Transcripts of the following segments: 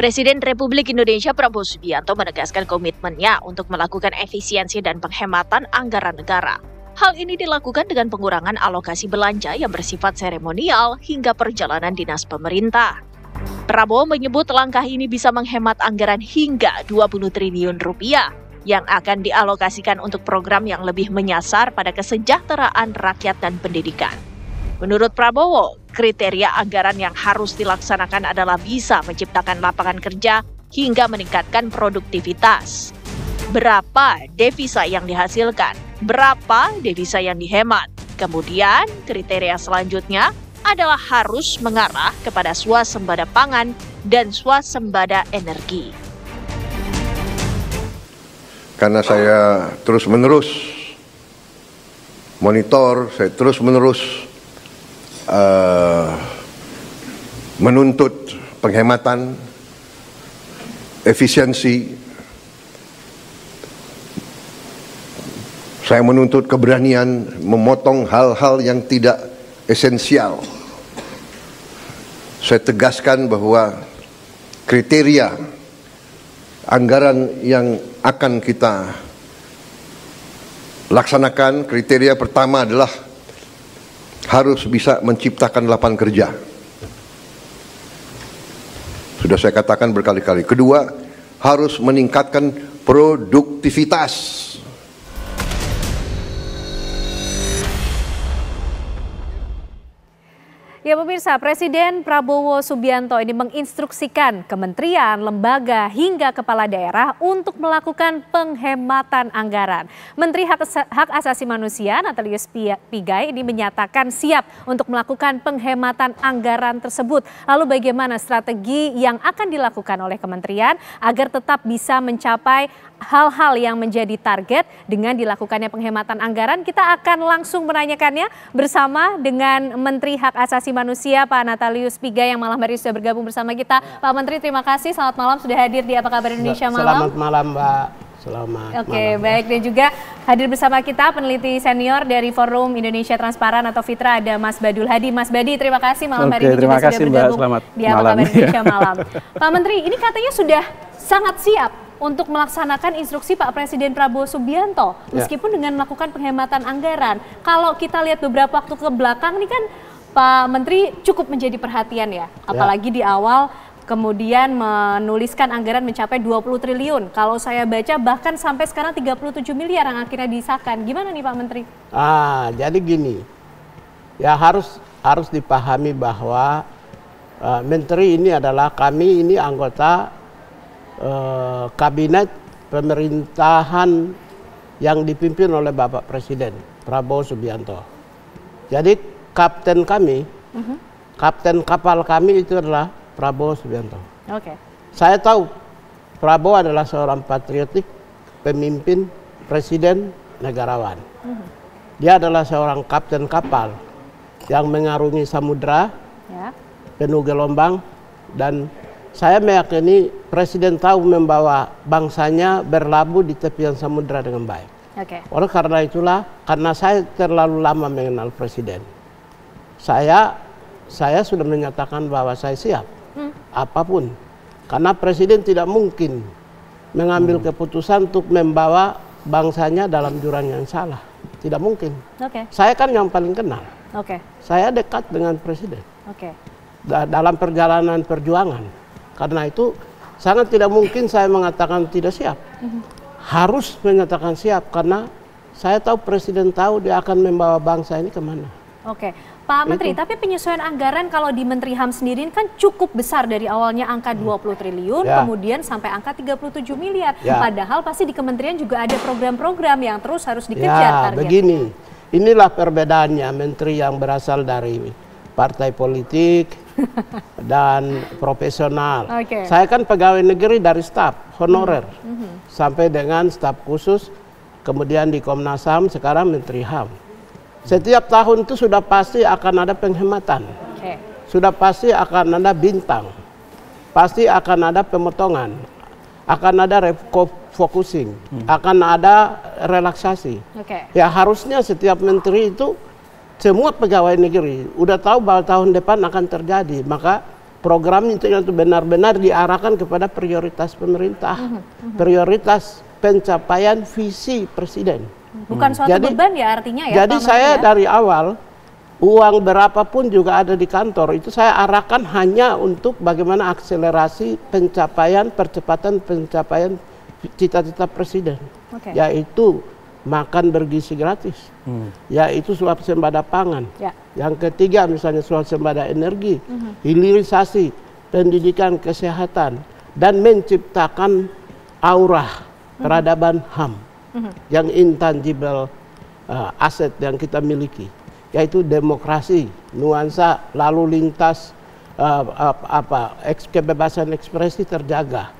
Presiden Republik Indonesia Prabowo Subianto menegaskan komitmennya untuk melakukan efisiensi dan penghematan anggaran negara. Hal ini dilakukan dengan pengurangan alokasi belanja yang bersifat seremonial hingga perjalanan dinas pemerintah. Prabowo menyebut langkah ini bisa menghemat anggaran hingga 20 triliun rupiah yang akan dialokasikan untuk program yang lebih menyasar pada kesejahteraan rakyat dan pendidikan. Menurut Prabowo, kriteria anggaran yang harus dilaksanakan adalah bisa menciptakan lapangan kerja hingga meningkatkan produktivitas. Berapa devisa yang dihasilkan? Berapa devisa yang dihemat? Kemudian, kriteria selanjutnya adalah harus mengarah kepada swasembada pangan dan swasembada energi. Karena saya terus-menerus monitor, saya terus-menerus menuntut penghematan, efisiensi. Saya menuntut keberanian memotong hal-hal yang tidak esensial. Saya tegaskan bahwa kriteria anggaran yang akan kita laksanakan, kriteria pertama adalah harus bisa menciptakan lapangan kerja. Sudah saya katakan berkali-kali. Kedua, harus meningkatkan produktivitas. Ya pemirsa, Presiden Prabowo Subianto ini menginstruksikan kementerian, lembaga, hingga kepala daerah untuk melakukan penghematan anggaran. Menteri Hak Asasi Manusia Natalius Pigai ini menyatakan siap untuk melakukan penghematan anggaran tersebut. Lalu bagaimana strategi yang akan dilakukan oleh kementerian agar tetap bisa mencapai hal-hal yang menjadi target dengan dilakukannya penghematan anggaran? Kita akan langsung menanyakannya bersama dengan Menteri Hak Asasi Manusia Pak Natalius Pigai yang malam hari sudah bergabung bersama kita. Pak Menteri, terima kasih, selamat malam sudah hadir di Apa Kabar Indonesia Malam. Selamat malam Mbak. Selamat Oke, malam. baik. Dan juga hadir bersama kita peneliti senior dari Forum Indonesia Transparan atau Fitra, ada Mas Badul Hadi. Mas Badi, terima kasih malam hari ini juga sudah bergabung di Apa Kabar Indonesia Malam. Pak Menteri, ini katanya sudah sangat siap untuk melaksanakan instruksi Pak Presiden Prabowo Subianto, meskipun dengan melakukan penghematan anggaran. Kalau kita lihat beberapa waktu ke belakang ini kan Pak Menteri cukup menjadi perhatian ya, apalagi di awal kemudian menuliskan anggaran mencapai 20 triliun. Kalau saya baca bahkan sampai sekarang 37 miliar yang akhirnya disahkan. Gimana nih Pak Menteri? Jadi gini, ya harus dipahami bahwa Menteri ini adalah kami ini anggota kabinet pemerintahan yang dipimpin oleh Bapak Presiden Prabowo Subianto. Jadi kapten kami, kapten kapal kami itu adalah Prabowo Subianto. Oke. Saya tahu Prabowo adalah seorang patriotik, pemimpin, presiden, negarawan. Dia adalah seorang kapten kapal yang mengarungi samudra, penuh gelombang, dan saya meyakini Presiden tahu membawa bangsanya berlabuh di tepian samudra dengan baik. Oleh karena itulah, karena saya terlalu lama mengenal Presiden, saya sudah menyatakan bahwa saya siap apapun, karena Presiden tidak mungkin mengambil keputusan untuk membawa bangsanya dalam jurang yang salah, tidak mungkin. Saya kan yang paling kenal, saya dekat dengan Presiden dalam perjalanan perjuangan, karena itu sangat tidak mungkin saya mengatakan tidak siap. Harus menyatakan siap karena saya tahu Presiden tahu dia akan membawa bangsa ini kemana. Pak Menteri, tapi penyesuaian anggaran kalau di Menteri HAM sendiri kan cukup besar, dari awalnya angka 20 triliun, kemudian sampai angka 37 miliar. Padahal pasti di kementerian juga ada program-program yang terus harus dikejar targetnya. Begini, inilah perbedaannya Menteri yang berasal dari partai politik dan profesional. Saya kan pegawai negeri dari staf honorer sampai dengan staf khusus, kemudian di Komnas HAM, sekarang Menteri HAM. Setiap tahun itu sudah pasti akan ada penghematan, sudah pasti akan ada bintang, pasti akan ada pemotongan, akan ada refocusing, akan ada relaksasi. Ya harusnya setiap menteri itu, semua pegawai negeri udah tahu bahwa tahun depan akan terjadi, maka program itu benar-benar diarahkan kepada prioritas pemerintah, prioritas pencapaian visi presiden. Bukan suatu beban ya artinya ya. Jadi saya dari awal uang berapapun juga ada di kantor itu saya arahkan hanya untuk bagaimana akselerasi percepatan pencapaian cita-cita presiden, yaitu makan bergizi gratis, yaitu swasembada pangan. Yang ketiga misalnya swasembada energi, hilirisasi pendidikan kesehatan, dan menciptakan aura peradaban HAM yang intangible aset yang kita miliki, yaitu demokrasi, nuansa lalu lintas kebebasan ekspresi terjaga.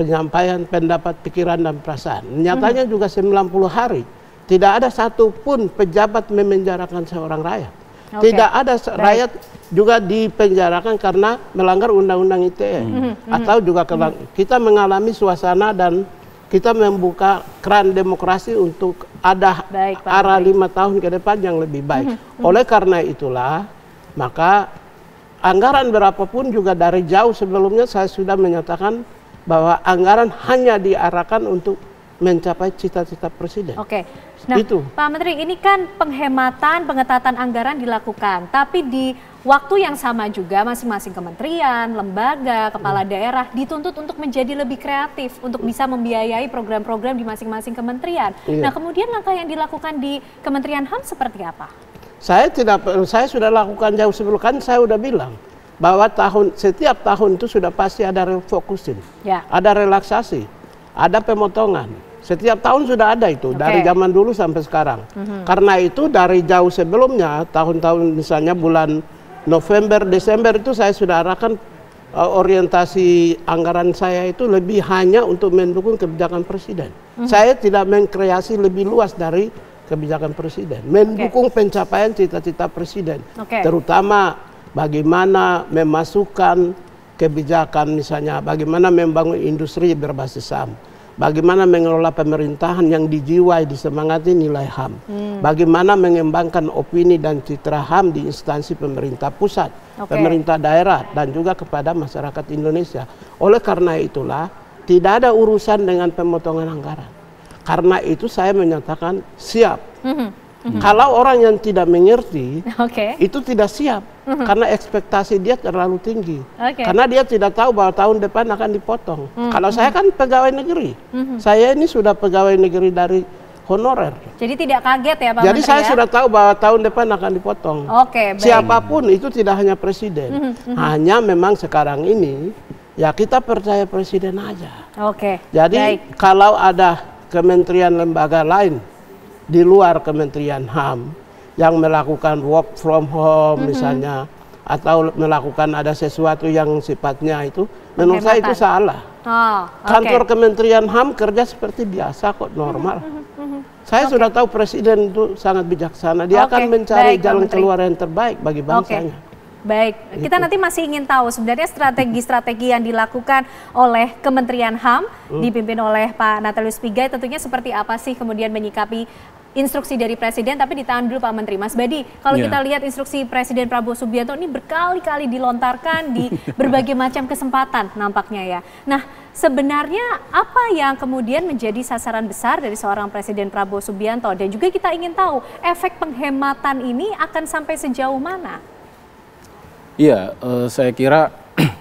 Penyampaian pendapat, pikiran, dan perasaan. Nyatanya juga 90 hari tidak ada satupun pejabat memenjarakan seorang rakyat. Tidak ada rakyat juga dipenjarakan karena melanggar undang-undang ITE. Atau juga kita mengalami suasana dan kita membuka keran demokrasi untuk ada arah 5 tahun ke depan yang lebih baik. Oleh karena itulah, maka anggaran berapapun juga dari jauh sebelumnya saya sudah menyatakan bahwa anggaran hanya diarahkan untuk mencapai cita-cita presiden. Nah, itu. Pak Menteri, ini kan penghematan, pengetatan anggaran dilakukan, tapi di waktu yang sama juga masing-masing kementerian, lembaga, kepala daerah dituntut untuk menjadi lebih kreatif untuk bisa membiayai program-program di masing-masing kementerian. Nah, kemudian langkah yang dilakukan di Kementerian HAM seperti apa? Saya sudah lakukan jauh sebelum, kan saya sudah bilang bahwa setiap tahun itu sudah pasti ada refocusing, ada relaksasi, ada pemotongan. Setiap tahun sudah ada itu, dari zaman dulu sampai sekarang. Karena itu dari jauh sebelumnya, tahun-tahun misalnya bulan November, Desember itu saya sudah arahkan orientasi anggaran saya itu lebih hanya untuk mendukung kebijakan presiden. Saya tidak mengkreasi lebih luas dari kebijakan presiden, mendukung pencapaian cita-cita presiden, terutama bagaimana memasukkan kebijakan, misalnya bagaimana membangun industri berbasis HAM, bagaimana mengelola pemerintahan yang dijiwai disemangati nilai HAM, bagaimana mengembangkan opini dan citra HAM di instansi pemerintah pusat, pemerintah daerah, dan juga kepada masyarakat Indonesia. Oleh karena itulah tidak ada urusan dengan pemotongan anggaran. Karena itu saya menyatakan siap. Kalau orang yang tidak mengerti, itu tidak siap. Karena ekspektasi dia terlalu tinggi. Karena dia tidak tahu bahwa tahun depan akan dipotong. Kalau saya kan pegawai negeri. Saya ini sudah pegawai negeri dari honorer. Jadi tidak kaget ya Pak Jadi Menteri, saya sudah tahu bahwa tahun depan akan dipotong. Siapapun itu tidak hanya presiden. Hanya memang sekarang ini, ya kita percaya presiden aja. Jadi kalau ada kementerian lembaga lain di luar Kementerian HAM yang melakukan work from home misalnya, atau melakukan ada sesuatu yang sifatnya itu, menurut saya itu salah. Kantor Kementerian HAM kerja seperti biasa kok, normal. Saya sudah tahu presiden itu sangat bijaksana, dia akan mencari jalan keluar yang terbaik bagi bangsanya. Kita nanti masih ingin tahu sebenarnya strategi-strategi yang dilakukan oleh Kementerian HAM dipimpin oleh Pak Natalius Pigai tentunya seperti apa sih kemudian menyikapi instruksi dari Presiden. Tapi ditahan dulu Pak Menteri. Mas Badi, kalau kita lihat instruksi Presiden Prabowo Subianto ini berkali-kali dilontarkan di berbagai macam kesempatan nampaknya ya. Nah, sebenarnya apa yang kemudian menjadi sasaran besar dari seorang Presiden Prabowo Subianto, dan juga kita ingin tahu efek penghematan ini akan sampai sejauh mana? Iya, saya kira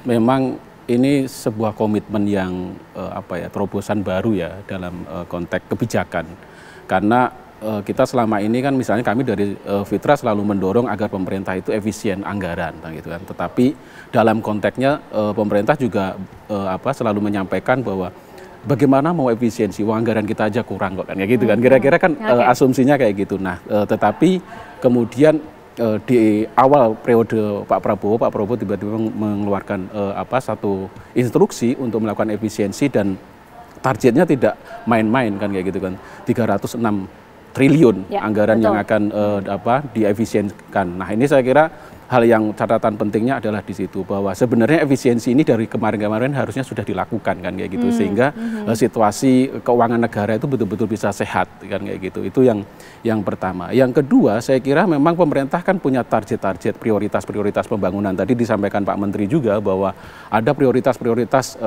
memang ini sebuah komitmen yang terobosan baru ya dalam konteks kebijakan. Karena kita selama ini kan misalnya kami dari Fitra selalu mendorong agar pemerintah itu efisien anggaran, gitu kan. Tetapi dalam konteksnya pemerintah juga selalu menyampaikan bahwa bagaimana mau efisiensi, uang anggaran kita aja kurang kok kan, ya gitu kan. Kira-kira kan asumsinya kayak gitu. Nah, tetapi kemudian di awal periode Pak Prabowo tiba-tiba mengeluarkan satu instruksi untuk melakukan efisiensi, dan targetnya tidak main-main kan, kayak gitu kan, 306 triliun anggaran yang akan diefisienkan. Nah, ini saya kira hal yang catatan pentingnya adalah di situ bahwa sebenarnya efisiensi ini dari kemarin-kemarin harusnya sudah dilakukan kan kayak gitu, sehingga situasi keuangan negara itu betul-betul bisa sehat kan kayak gitu. Itu yang pertama. Yang kedua, saya kira memang pemerintah kan punya target-target prioritas-prioritas pembangunan. Tadi disampaikan Pak Menteri juga bahwa ada prioritas-prioritas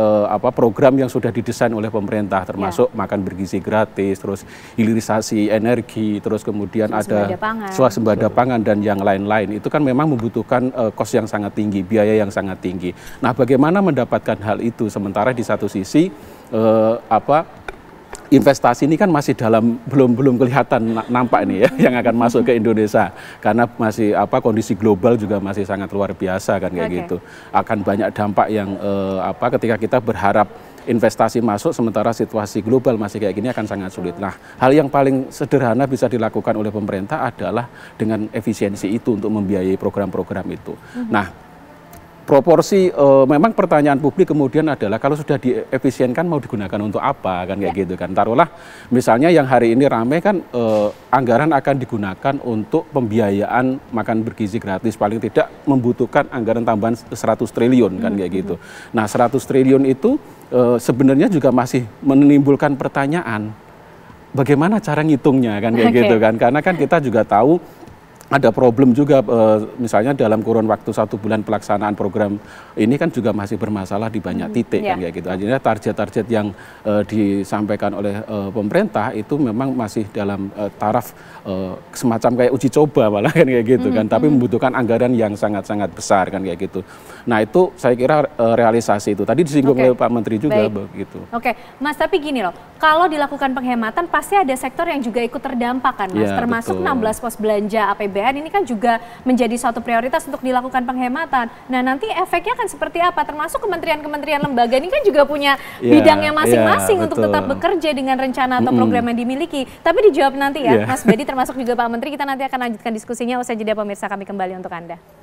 program yang sudah didesain oleh pemerintah, termasuk makan bergizi gratis, terus hilirisasi energi, terus kemudian ada swasembada pangan dan yang lain-lain. Itu kan memang membutuhkan kos yang sangat tinggi, biaya yang sangat tinggi. Nah, bagaimana mendapatkan hal itu? Sementara di satu sisi investasi ini kan masih belum kelihatan nampak nih ya yang akan masuk ke Indonesia, karena masih kondisi global juga masih sangat luar biasa kan kayak gitu. Akan banyak dampak yang ketika kita berharap investasi masuk sementara situasi global masih kayak gini akan sangat sulit. Nah, hal yang paling sederhana bisa dilakukan oleh pemerintah adalah dengan efisiensi itu untuk membiayai program-program itu. Nah, proporsi memang pertanyaan publik kemudian adalah kalau sudah diefisienkan mau digunakan untuk apa kan kayak gitu kan. Taruhlah misalnya yang hari ini ramai kan anggaran akan digunakan untuk pembiayaan makan bergizi gratis, paling tidak membutuhkan anggaran tambahan 100 triliun kan kayak gitu. Nah, 100 triliun itu sebenarnya juga masih menimbulkan pertanyaan bagaimana cara ngitungnya kan kayak gitu kan, karena kan kita juga tahu ada problem juga misalnya dalam kurun waktu 1 bulan pelaksanaan program ini kan juga masih bermasalah di banyak titik kan kayak gitu. Akhirnya target-target yang disampaikan oleh pemerintah itu memang masih dalam taraf semacam kayak uji coba malah kan kayak gitu kan, tapi membutuhkan anggaran yang sangat-sangat besar kan kayak gitu. Nah, itu saya kira realisasi itu tadi disinggung oleh Pak Menteri juga begitu. Mas, tapi gini loh, kalau dilakukan penghematan pasti ada sektor yang juga ikut terdampak kan Mas, termasuk 16 pos belanja APBN ini kan juga menjadi suatu prioritas untuk dilakukan penghematan. Nah, nanti efeknya kan seperti apa? Termasuk kementerian-kementerian lembaga ini kan juga punya bidangnya masing-masing untuk tetap bekerja dengan rencana atau program yang dimiliki. Tapi dijawab nanti ya, Mas Bedi termasuk juga Pak Menteri. Kita nanti akan lanjutkan diskusinya usai jeda pemirsa, kami kembali untuk Anda.